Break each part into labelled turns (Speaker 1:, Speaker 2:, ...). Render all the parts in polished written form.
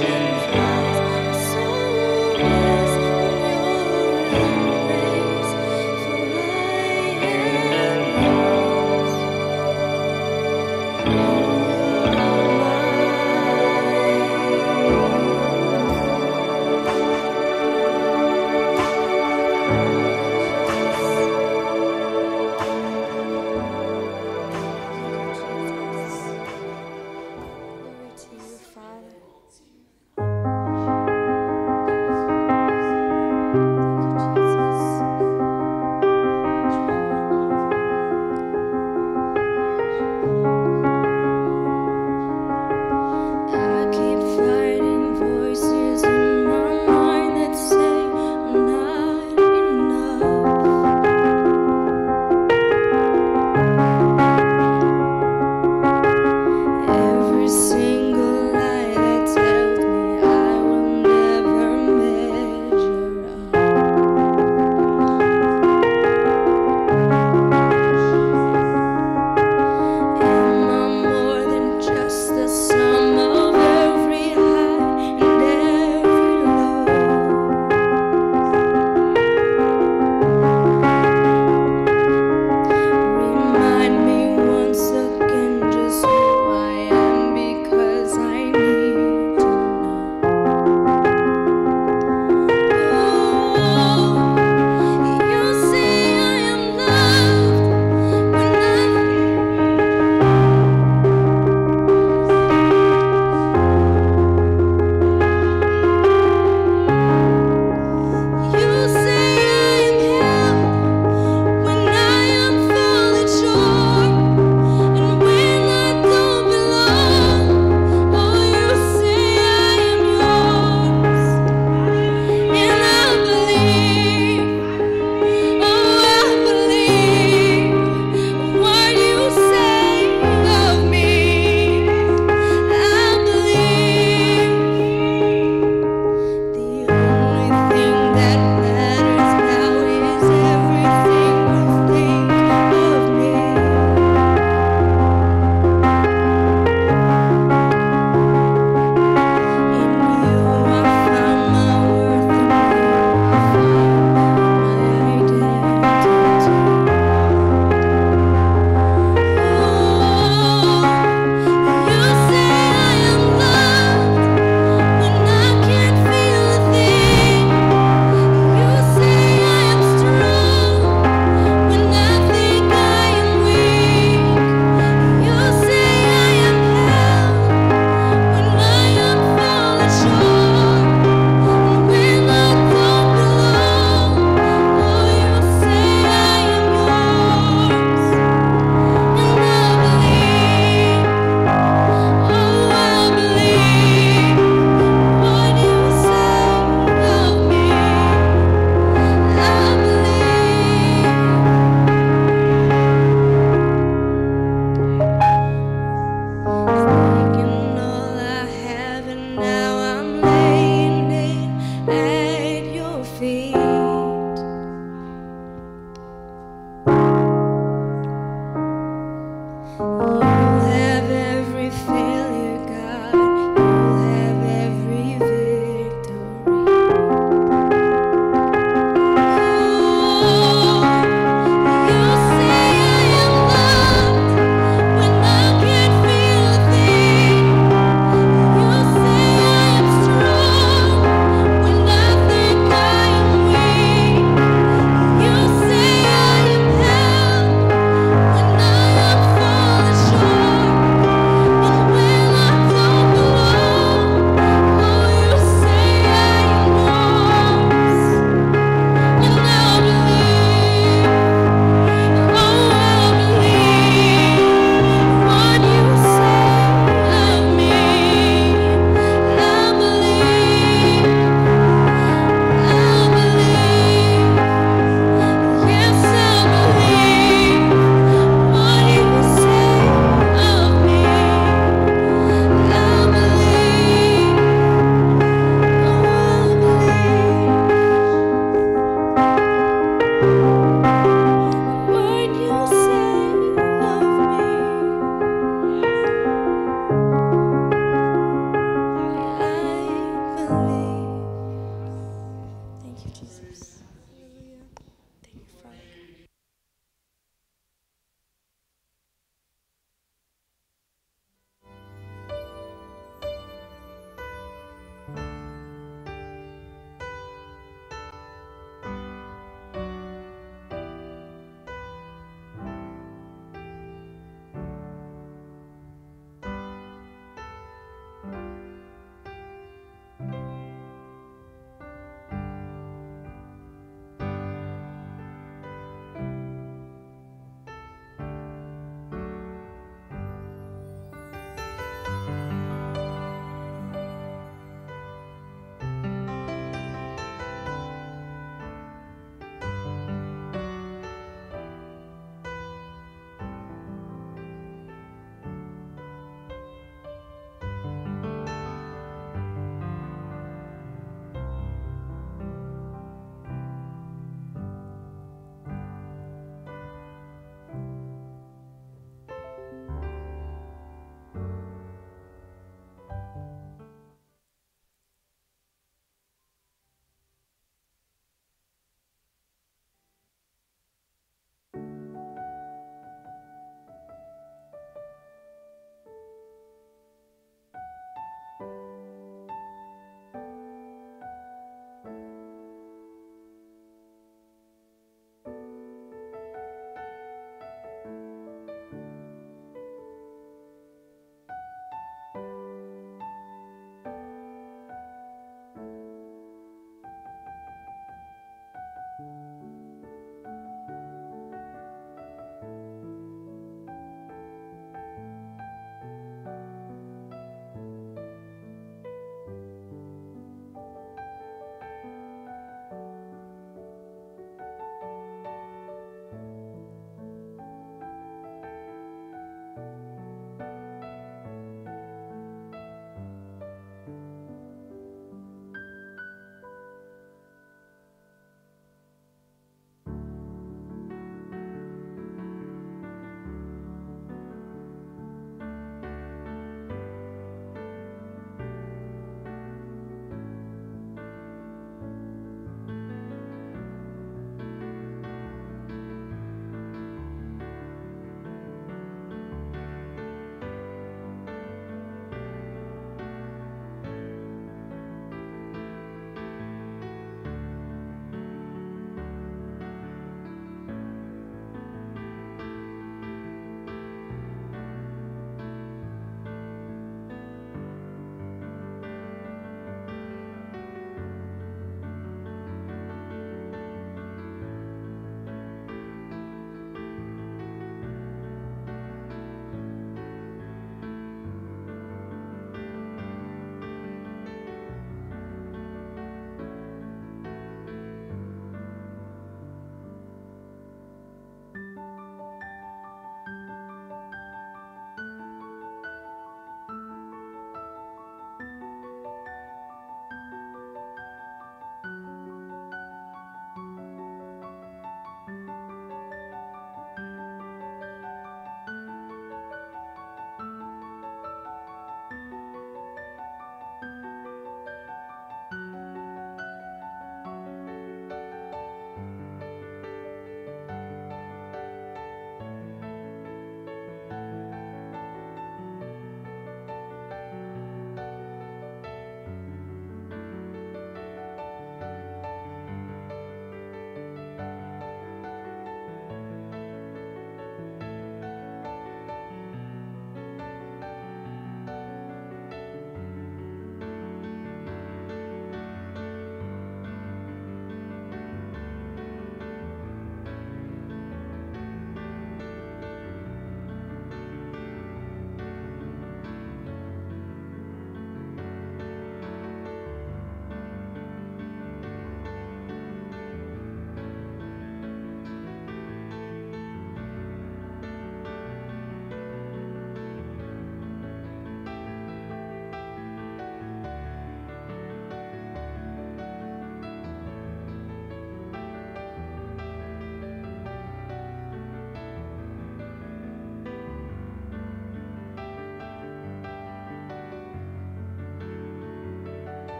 Speaker 1: Father.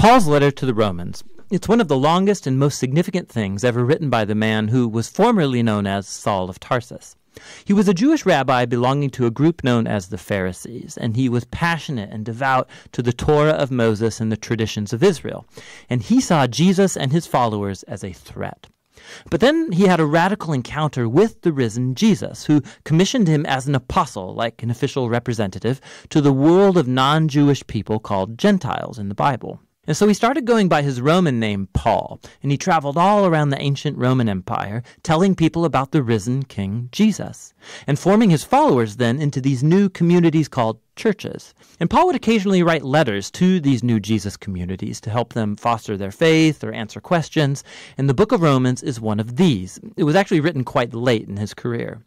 Speaker 1: Paul's letter to the Romans. It's one of the longest and most significant things ever written by the man who was formerly known as Saul of Tarsus. He was a Jewish rabbi belonging to a group known as the Pharisees, and he was passionate and devout to the Torah of Moses and the traditions of Israel. And he saw Jesus and his followers as a threat. But then he had a radical encounter with the risen Jesus, who commissioned him as an apostle, like an official representative, to the world of non-Jewish people called Gentiles in the Bible. And so he started going by his Roman name, Paul, and he traveled all around the ancient Roman Empire, telling people about the risen King Jesus, and forming his followers then into these new communities called churches. And Paul would occasionally write letters to these new Jesus communities to help them foster their faith or answer questions, and the book of Romans is one of these. It was actually written quite late in his career.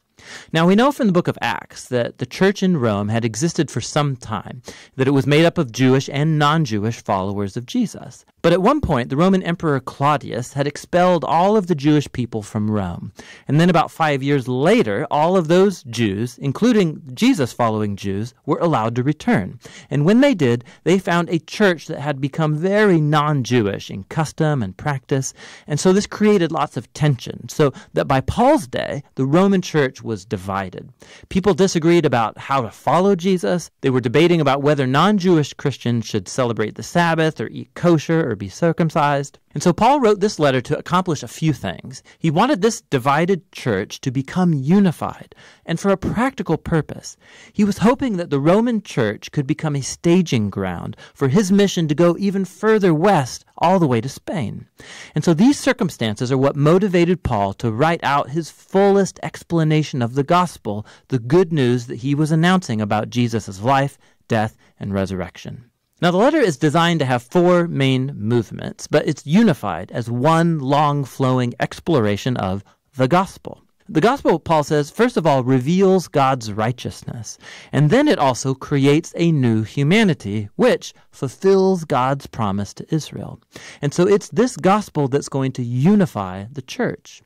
Speaker 1: Now, we know from the book of Acts that the church in Rome had existed for some time, that it was made up of Jewish and non-Jewish followers of Jesus. But at one point, the Roman Emperor Claudius had expelled all of the Jewish people from Rome. And then about 5 years later, all of those Jews, including Jesus-following Jews, were allowed to return. And when they did, they found a church that had become very non-Jewish in custom and practice. And so this created lots of tension, so that by Paul's day, the Roman church was divided. People disagreed about how to follow Jesus. They were debating about whether non-Jewish Christians should celebrate the Sabbath or eat kosher or be circumcised. And so Paul wrote this letter to accomplish a few things. He wanted this divided church to become unified, and for a practical purpose. He was hoping that the Roman church could become a staging ground for his mission to go even further west, all the way to Spain. And so these circumstances are what motivated Paul to write out his fullest explanation of the gospel, the good news that he was announcing about Jesus' life, death, and resurrection. Now, the letter is designed to have 4 main movements, but it's unified as one long flowing exploration of the gospel. The gospel, Paul says, first of all, reveals God's righteousness, and then it also creates a new humanity, which fulfills God's promise to Israel. And so it's this gospel that's going to unify the church.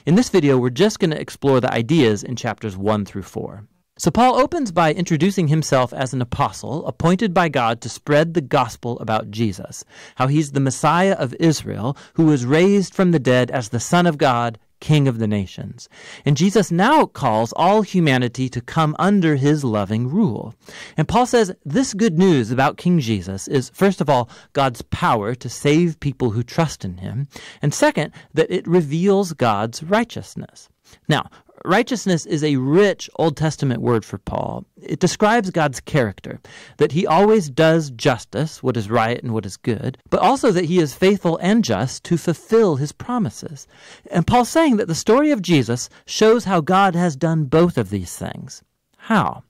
Speaker 1: In this video, we're just going to explore the ideas in chapters 1 through 4. So Paul opens by introducing himself as an apostle appointed by God to spread the gospel about Jesus, how he's the Messiah of Israel who was raised from the dead as the Son of God, King of the nations. And Jesus now calls all humanity to come under his loving rule. And Paul says this good news about King Jesus is, first of all, God's power to save people who trust in him, and second, that it reveals God's righteousness. Now, righteousness is a rich Old Testament word for Paul. It describes God's character, that he always does justice, what is right and what is good, but also that he is faithful and just to fulfill his promises. And Paul's saying that the story of Jesus shows how God has done both of these things. How?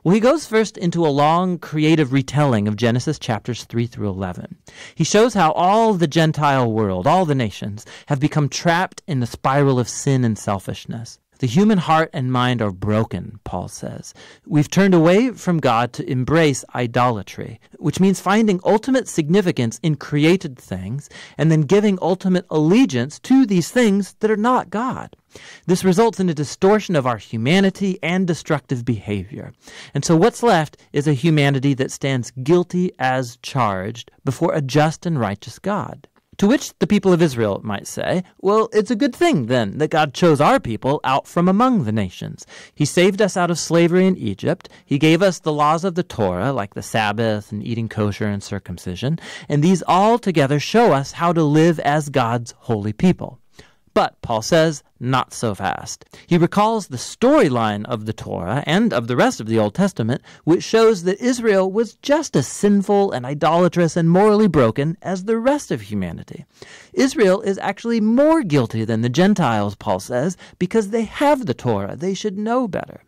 Speaker 1: Well, he goes first into a long creative retelling of Genesis chapters 3 through 11. He shows how all the Gentile world, all the nations, have become trapped in the spiral of sin and selfishness. The human heart and mind are broken, Paul says. We've turned away from God to embrace idolatry, which means finding ultimate significance in created things and then giving ultimate allegiance to these things that are not God. This results in a distortion of our humanity and destructive behavior. And so what's left is a humanity that stands guilty as charged before a just and righteous God. To which the people of Israel might say, well, it's a good thing then that God chose our people out from among the nations. He saved us out of slavery in Egypt. He gave us the laws of the Torah, like the Sabbath and eating kosher and circumcision. And these all together show us how to live as God's holy people. But, Paul says, not so fast. He recalls the storyline of the Torah and of the rest of the Old Testament, which shows that Israel was just as sinful and idolatrous and morally broken as the rest of humanity. Israel is actually more guilty than the Gentiles, Paul says, because they have the Torah. They should know better.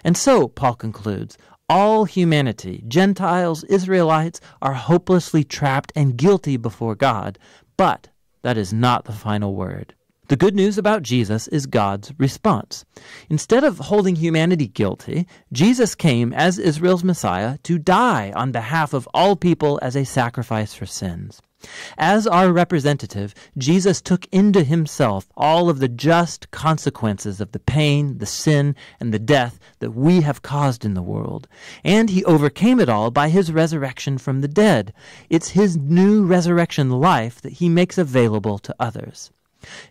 Speaker 1: And so, Paul concludes, all humanity, Gentiles, Israelites, are hopelessly trapped and guilty before God, but that is not the final word. The good news about Jesus is God's response. Instead of holding humanity guilty, Jesus came as Israel's Messiah to die on behalf of all people as a sacrifice for sins. As our representative, Jesus took into himself all of the just consequences of the pain, the sin, and the death that we have caused in the world. And he overcame it all by his resurrection from the dead. It's his new resurrection life that he makes available to others.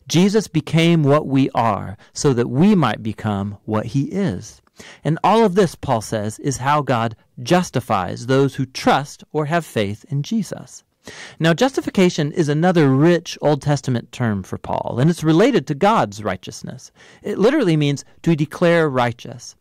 Speaker 1: Jesus became what we are so that we might become what he is. And all of this, Paul says, is how God justifies those who trust or have faith in Jesus. Now, justification is another rich Old Testament term for Paul, and it's related to God's righteousness. It literally means to declare righteous.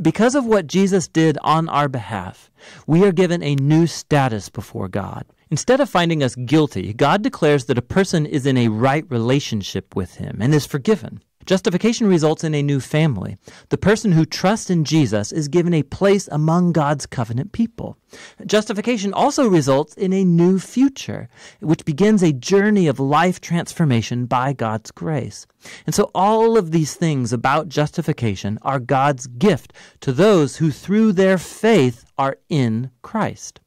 Speaker 1: Because of what Jesus did on our behalf, we are given a new status before God. Instead of finding us guilty, God declares that a person is in a right relationship with him and is forgiven. Justification results in a new family. The person who trusts in Jesus is given a place among God's covenant people. Justification also results in a new future, which begins a journey of life transformation by God's grace. And so all of these things about justification are God's gift to those who through their faith are in Christ.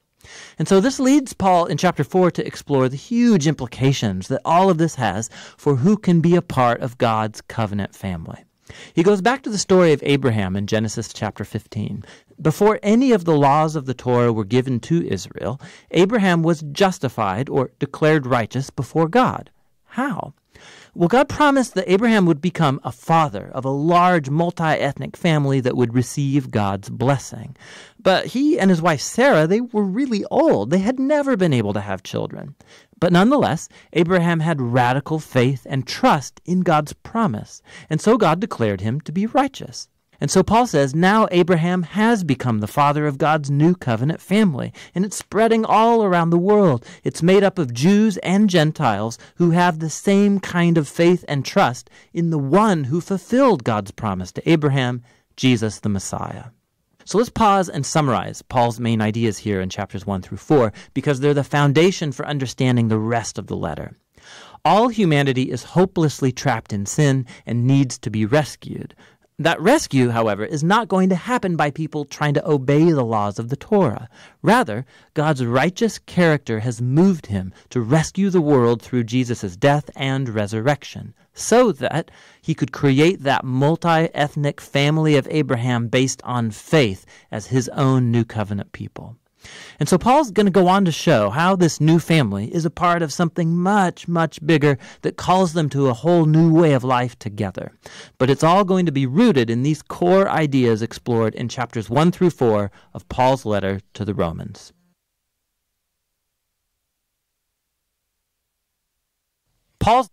Speaker 1: And so this leads Paul in chapter 4 to explore the huge implications that all of this has for who can be a part of God's covenant family. He goes back to the story of Abraham in Genesis chapter 15. Before any of the laws of the Torah were given to Israel, Abraham was justified or declared righteous before God. How? Well, God promised that Abraham would become a father of a large multi-ethnic family that would receive God's blessing. But he and his wife Sarah, they were really old. They had never been able to have children. But nonetheless, Abraham had radical faith and trust in God's promise, and so God declared him to be righteous. And so Paul says, now Abraham has become the father of God's new covenant family, and it's spreading all around the world. It's made up of Jews and Gentiles who have the same kind of faith and trust in the one who fulfilled God's promise to Abraham, Jesus the Messiah. So let's pause and summarize Paul's main ideas here in chapters 1 through 4, because they're the foundation for understanding the rest of the letter. All humanity is hopelessly trapped in sin and needs to be rescued. That rescue, however, is not going to happen by people trying to obey the laws of the Torah. Rather, God's righteous character has moved him to rescue the world through Jesus' death and resurrection, so that he could create that multi-ethnic family of Abraham based on faith as his own new covenant people. And so Paul's going to go on to show how this new family is a part of something much, much bigger that calls them to a whole new way of life together. But it's all going to be rooted in these core ideas explored in chapters 1 through 4 of Paul's letter to the Romans. Paul's